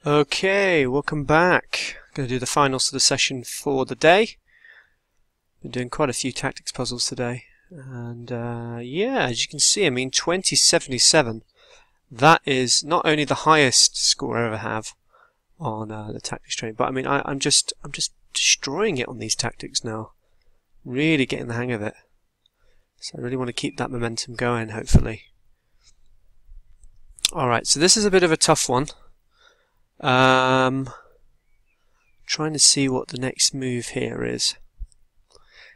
Okay, welcome back. I'm going to do the final sort of session for the day. Been doing quite a few tactics puzzles today, and yeah, as you can see, I mean 2077. That is not only the highest score I ever have on the tactics training, but I mean I'm just destroying it on these tactics now. Really getting the hang of it. So I really want to keep that momentum going, hopefully. All right, so this is a bit of a tough one. Trying to see what the next move here is.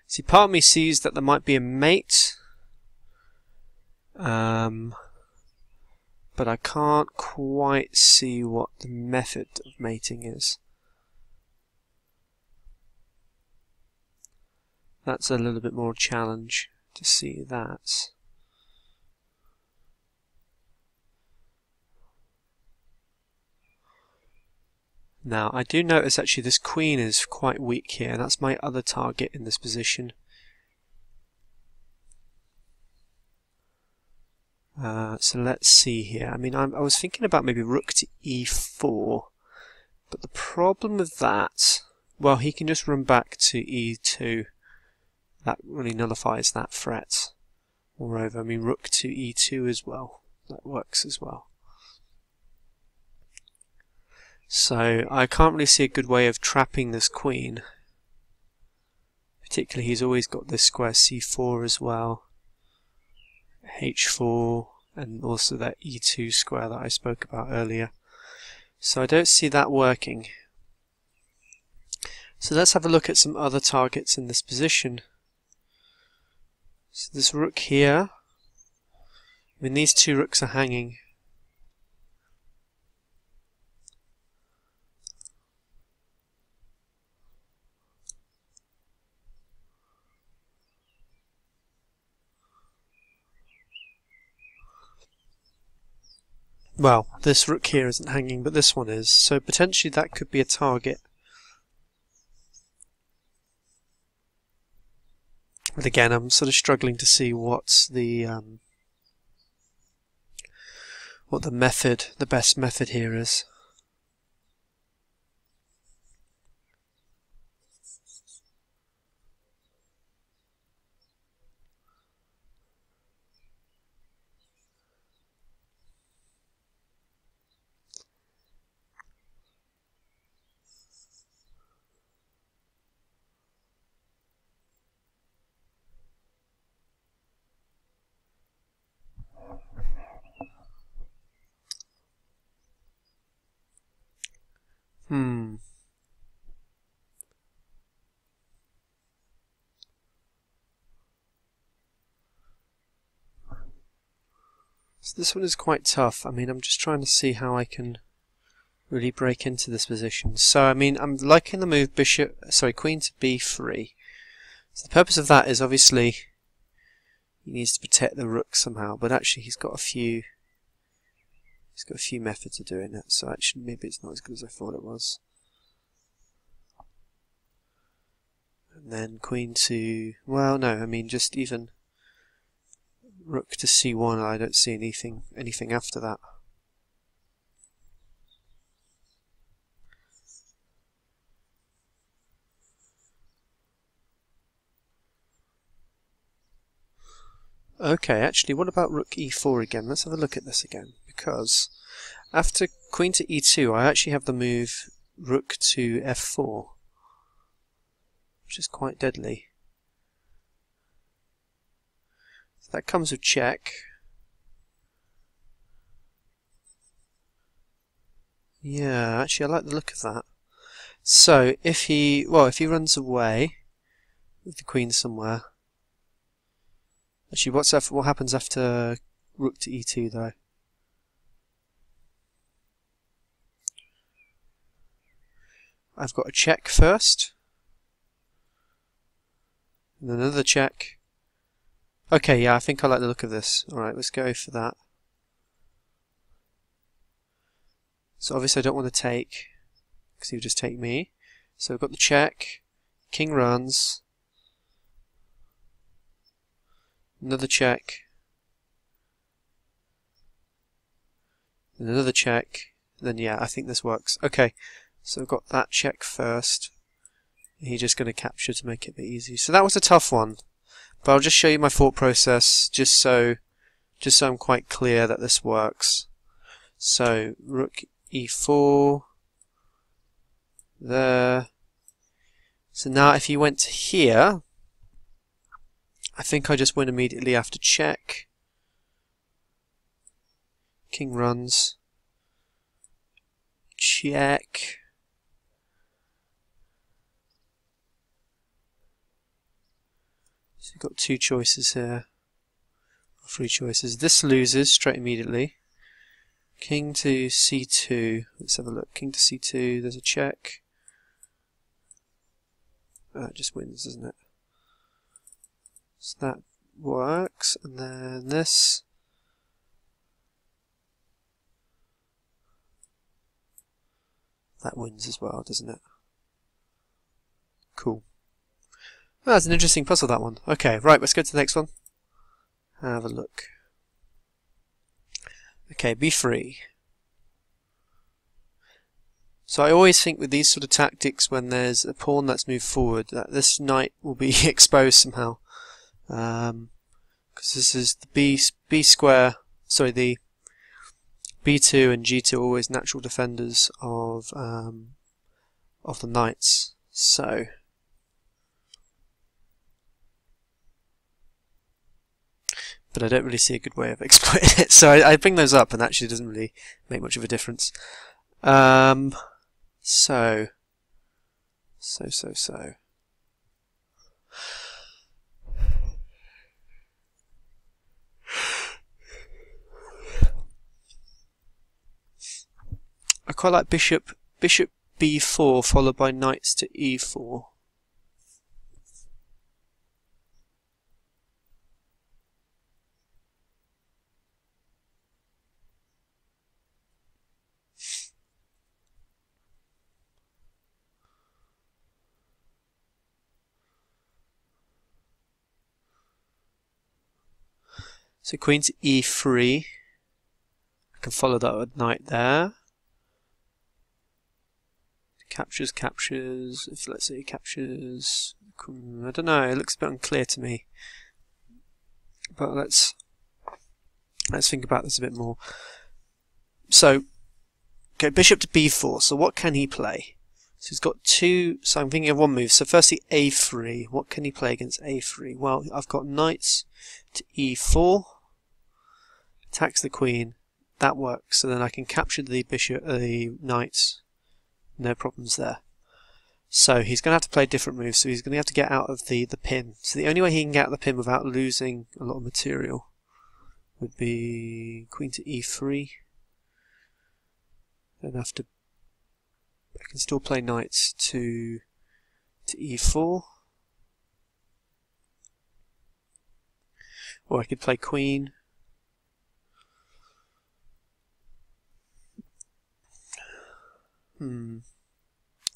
See, part of me sees that there might be a mate, but I can't quite see what the method of mating is. That's a little bit more challenge to see that. Now, I do notice actually this queen is quite weak here. That's my other target in this position. So let's see here. I mean, I was thinking about maybe rook to e4, but the problem with that, well, he can just run back to e2. That really nullifies that threat. Moreover, I mean, rook to e2 as well. That works as well. So I can't really see a good way of trapping this queen. Particularly, he's always got this square c4 as well. h4, and also that e2 square that I spoke about earlier. So I don't see that working. So let's have a look at some other targets in this position. So this rook here, I mean these two rooks are hanging. Well, this rook here isn't hanging, but this one is, so potentially that could be a target. But again, I'm sort of struggling to see what's the what the best method here is. So this one is quite tough. I mean, I'm just trying to see how I can really break into this position. So, I mean, I'm liking the move queen to b3. So the purpose of that is obviously he needs to protect the rook somehow, but actually he's got a few methods of doing it. So actually maybe it's not as good as I thought it was. And then queen to, well, no, I mean just even rook to c1. I don't see anything after that. Okay, actually, what about rook e4 again? Let's have a look at this again, because after queen to e2, I actually have the move rook to f4, which is quite deadly. So that comes with check. Yeah, actually, I like the look of that. So if he runs away with the queen somewhere. Actually, what happens after rook to e2 though? I've got a check first, and another check. Okay, yeah, I think I like the look of this. Alright, let's go for that. So obviously I don't want to take, because he would just take me. So I've got the check, king runs, another check, and another check, then yeah, I think this works. Okay, so I've got that check first. He's just going to capture to make it a bit easy. So that was a tough one, but I'll just show you my thought process just so I'm quite clear that this works. So rook e4 there. So now if you went to here, I think I just win immediately after check. King runs. Check. So you've got two choices here. Three choices. This loses straight immediately. King to c2. Let's have a look. King to c2. There's a check. That just wins, doesn't it? So that works. And then this. That wins as well, doesn't it? Cool. Well, that's an interesting puzzle, that one. Okay, right, let's go to the next one. Have a look. Okay, b3. So I always think with these sort of tactics, when there's a pawn that's moved forward, that this knight will be exposed somehow. Because this is the b square, sorry, the b2 and g2 are always natural defenders of the knights. So but I don't really see a good way of exploiting it. So I bring those up, and actually it doesn't really make much of a difference. So. I quite like bishop b4 followed by knights to e4. So queen to e3. I can follow that with knight there. Captures. If let's say it captures, I don't know. It looks a bit unclear to me. But let's think about this a bit more. So, okay, bishop to b4. So what can he play? So he's got two. So I'm thinking of one move. So firstly, a3. What can he play against a3? Well, I've got knights to e4. Attacks the queen. That works. So then I can capture the bishop, the knights. No problems there. So he's going to have to play different moves. So he's going to have to get out of the pin. So the only way he can get out of the pin without losing a lot of material would be queen to e3. Then I can still play knights to e4. Or I could play queen.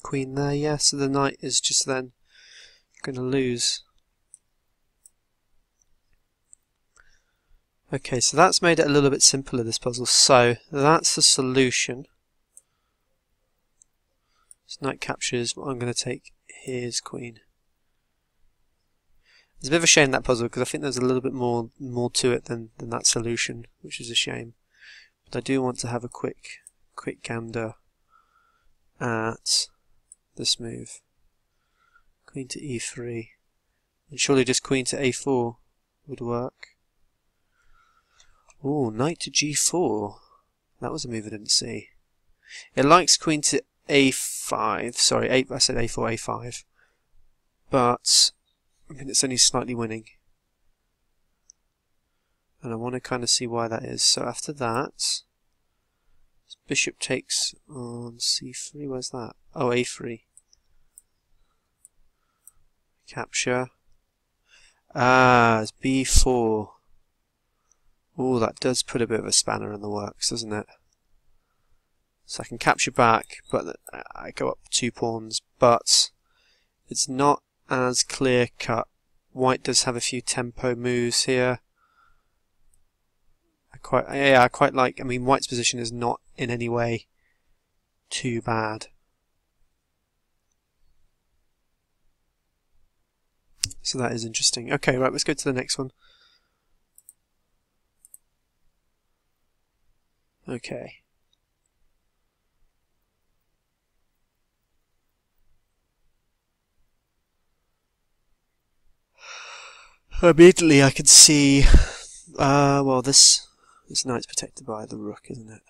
Queen there, yeah, so the knight is just then going to lose. Okay, so that's made it a little bit simpler, this puzzle. So that's the solution. This knight captures. What I'm going to take here is queen. It's a bit of a shame, that puzzle, because I think there's a little bit more to it than that solution, which is a shame. But I do want to have a quick gander at this move. Queen to e3. And surely just queen to a4 would work. Oh, knight to g4. That was a move I didn't see. It likes queen to a5. Sorry, I said a4, a5. But I mean, it's only slightly winning. And I want to kind of see why that is. So after that, bishop takes on c3. Where's that? Oh, a3. Capture. Ah, it's b4. Oh, that does put a bit of a spanner in the works, doesn't it? So I can capture back, but I go up 2 pawns. But it's not as clear cut. White does have a few tempo moves here. I quite like. I mean, White's position is not in any way too bad. So that is interesting. Okay, right, let's go to the next one. Okay. Immediately I can see, well, this knight's protected by the rook, isn't it?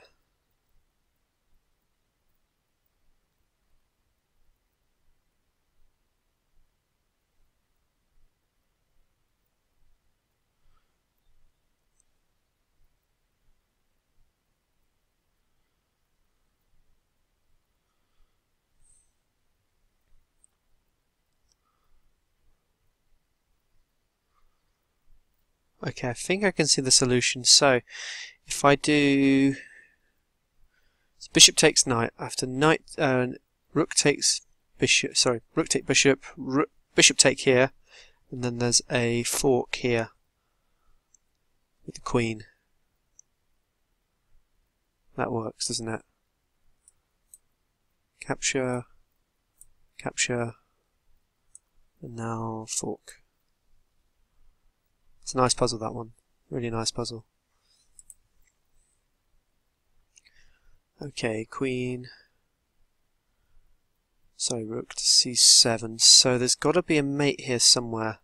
Okay, I think I can see the solution. So, if I do bishop takes knight, after knight, rook takes bishop, sorry, rook take bishop, bishop take here, and then there's a fork here with the queen. That works, doesn't it? Capture, capture, and now fork. It's a nice puzzle, that one. Really nice puzzle. Okay, queen. Sorry, rook to c7. So there's got to be a mate here somewhere.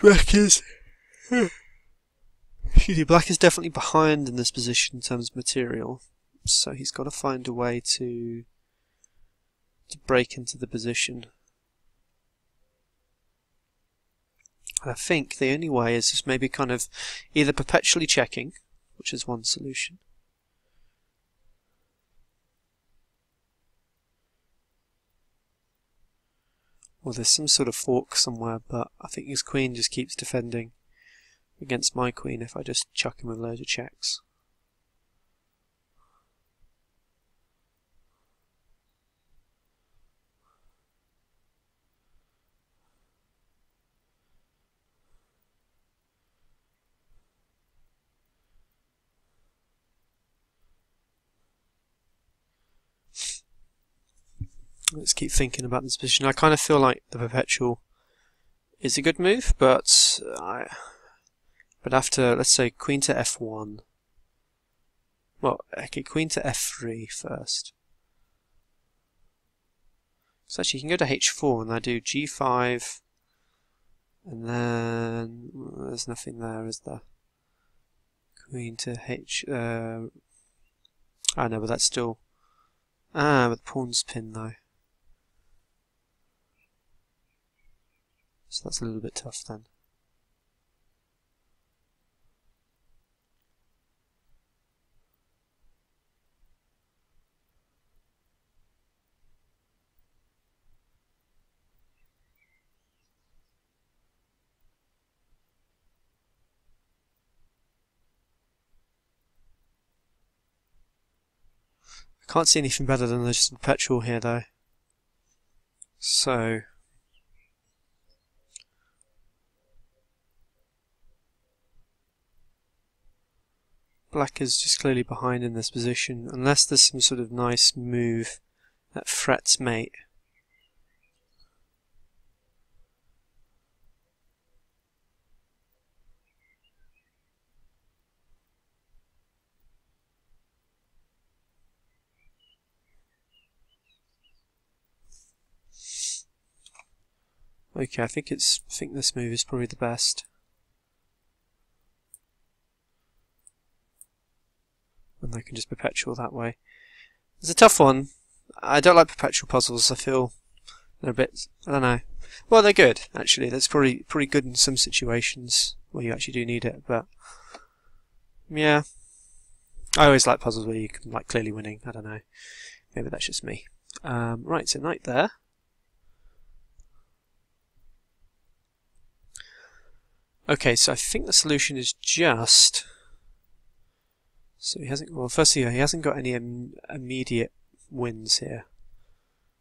Black is definitely behind in this position in terms of material. So he's got to find a way to break into the position. And I think the only way is just maybe kind of either perpetually checking, which is one solution, or there's some sort of fork somewhere, but I think his queen just keeps defending against my queen if I just chuck him with loads of checks. Let's keep thinking about this position. I kind of feel like the perpetual is a good move, but after, let's say, queen to f1. Well, okay, queen to f3 first. So actually, you can go to h4 and I do g5, and then there's nothing there, is there? Queen to h. I know, but that's still. But the pawn's pinned though. So that's a little bit tough then. I can't see anything better than just perpetual here though. So black is just clearly behind in this position, unless there's some sort of nice move that threats mate. Okay, I think this move is probably the best. And I can just perpetual that way. It's a tough one. I don't like perpetual puzzles. I feel they're a bit, I don't know. Well, they're good actually. That's probably good in some situations where you actually do need it. But yeah, I always like puzzles where you can like clearly winning. I don't know. Maybe that's just me. Right, so knight there. Okay, so I think the solution is just. So he hasn't. Well, firstly, he hasn't got any immediate wins here.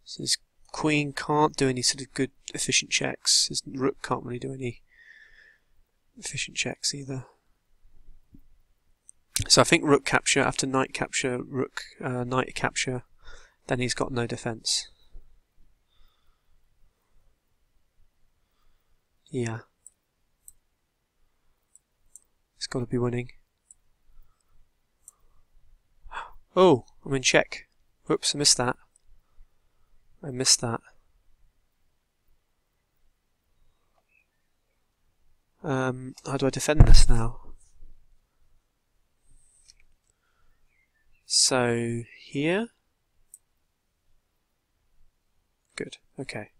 So his queen can't do any sort of good efficient checks. His rook can't really do any efficient checks either. So I think rook capture after knight capture, rook knight capture, then he's got no defense. Yeah. He's got to be winning. Oh, I'm in check. Whoops, I missed that. I missed that. How do I defend this now? So, here? Good, okay.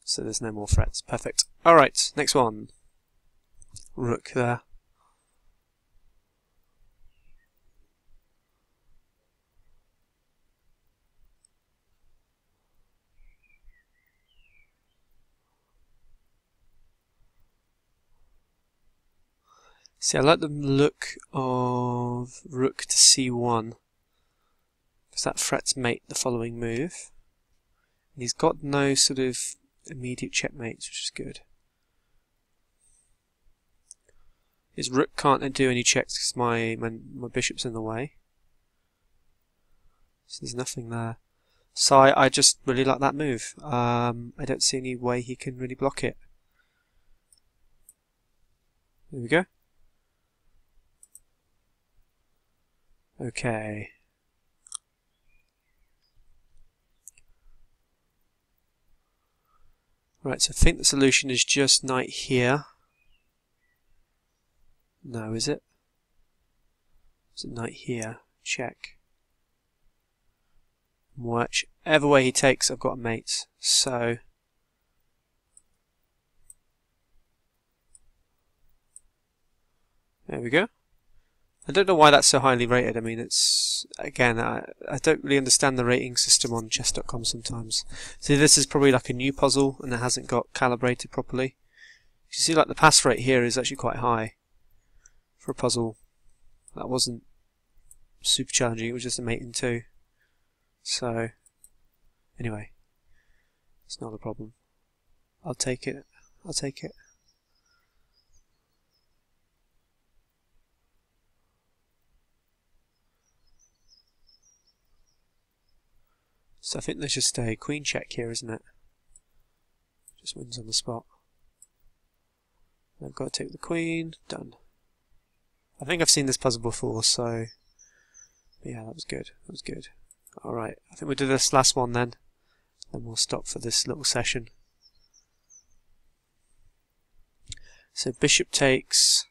So there's no more threats. Perfect. Alright, next one. Rook there. See, I like the look of rook to c1 because that threats mate the following move. And he's got no sort of immediate checkmates, which is good. His rook can't do any checks because my bishop's in the way. So there's nothing there. So I just really like that move. I don't see any way he can really block it. There we go. Okay. Right, so I think the solution is just knight here. No, is it? Is it knight here? Check. Whichever way he takes, I've got a mate. So there we go. I don't know why that's so highly rated. I mean, it's, again, I don't really understand the rating system on chess.com sometimes. See, this is probably like a new puzzle and it hasn't got calibrated properly. You see, like the pass rate here is actually quite high for a puzzle that wasn't super challenging. It was just a mate in two. So, anyway, it's not a problem. I'll take it. I'll take it. So I think there's just a queen check here, isn't it? Just wins on the spot. I've got to take the queen. Done. I think I've seen this puzzle before, so yeah, that was good. That was good. Alright, I think we'll do this last one then. Then we'll stop for this little session. So bishop takes.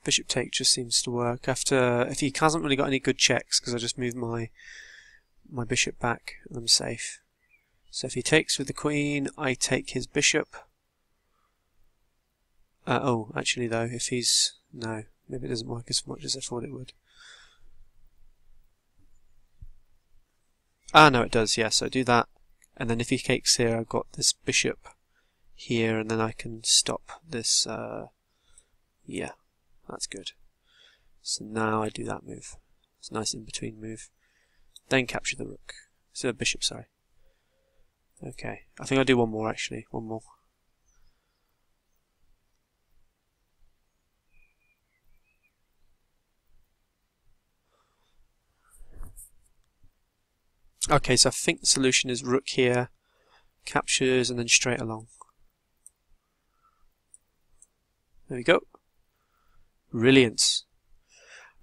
Bishop take just seems to work. After, if he hasn't really got any good checks, because I just moved my bishop back and I'm safe. So if he takes with the queen, I take his bishop. Oh, actually though, if he's... no, maybe it doesn't work as much as I thought it would. Ah, no, it does, yeah, so I do that. And then if he takes here, I've got this bishop here, and then I can stop this, yeah, that's good. So now I do that move. It's a nice in-between move. Then capture the rook. So the bishop, sorry. Okay, I think I'll do one more actually, one more. Okay, so I think the solution is rook here, captures, and then straight along. There we go. Brilliant.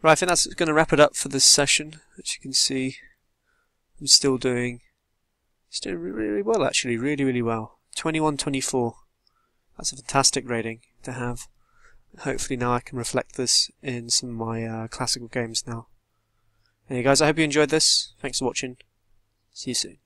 Right, I think that's going to wrap it up for this session. As you can see, I'm still doing really well actually, really well. 21-24. That's a fantastic rating to have. Hopefully now I can reflect this in some of my classical games now. Anyway guys, I hope you enjoyed this. Thanks for watching. See you soon.